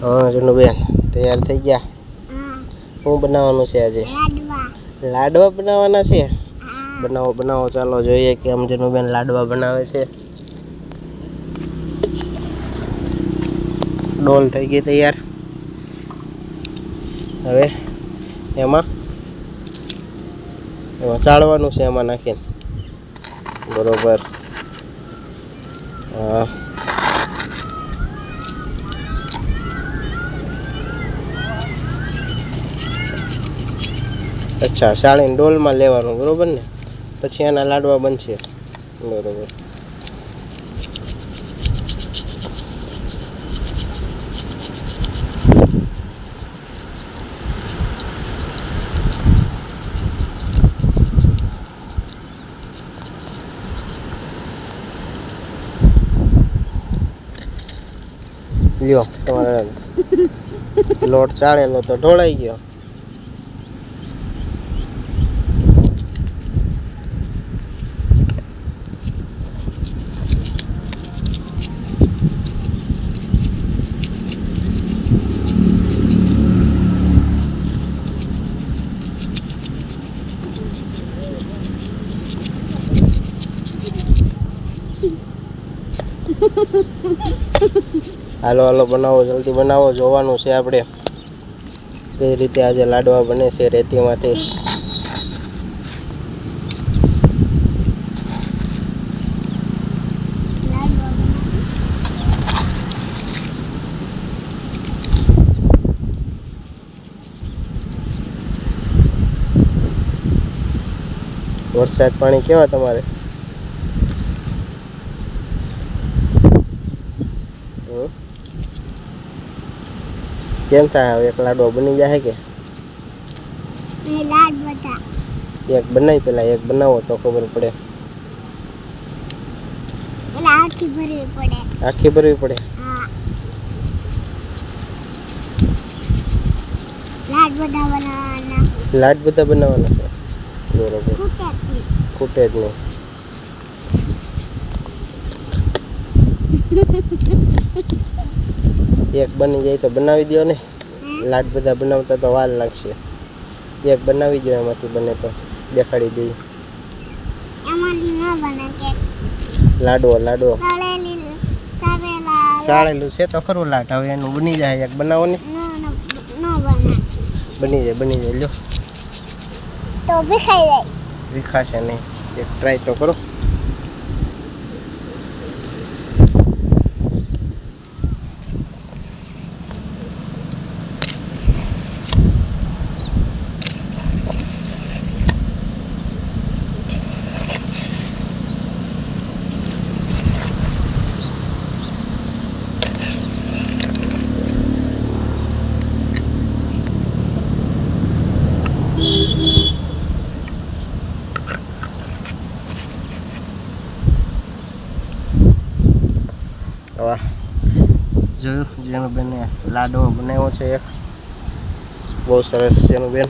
हाँ जनुबेन तैयार થઈ ગયા શું બનાવવાનું છે આજે લાડવા બનાવવાના છે બનાવો બનાવો ચાલો જોઈએ કે આમ જનુબેન લાડવા બનાવે છે ડોલ થઈ ગઈ તૈયાર હવે એમાં ચાળવાનું છે એમાં નાખીને બરોબર હા अच्छा शाळीने डोलમાં લેવાનું બરોબર ને પછી એના લાડવા બનશે બરોબર લ્યો તમારે લોટ ચાળેલો તો ઢોળાઈ ગયો हालो हालो बनावो जल्दी बनावो जोवानुं छे आपणे कई रीते आज लाडवा बने छे रेतीमांथी वरसाद पाणी केवा तमारे केम था एक लाडवा बनी जाए के एक बनाई पेला एक बनावो तो खबर पड़े आखी भरवी पड़े लाड बधा बनावाना छे बरोबर खूटे ज नहीं एक बनी जाए तो बनावी दियो ने लाड बधा बनावता तो वार लागशे एक बनावी जो एमांथी बने तो देखाड़ी दई लाडવો लाडવો साळेलू छे तो खરું लाट हवे एनु बनी जाए एक बनावो ने बनी जाए ल्यो तो विखाई जाए विखाशे नहीं एक ट्राय तो करो जो जेनुबेन लाडવો બનાવ્યો છે એક બહુ સરસ જેનુબેન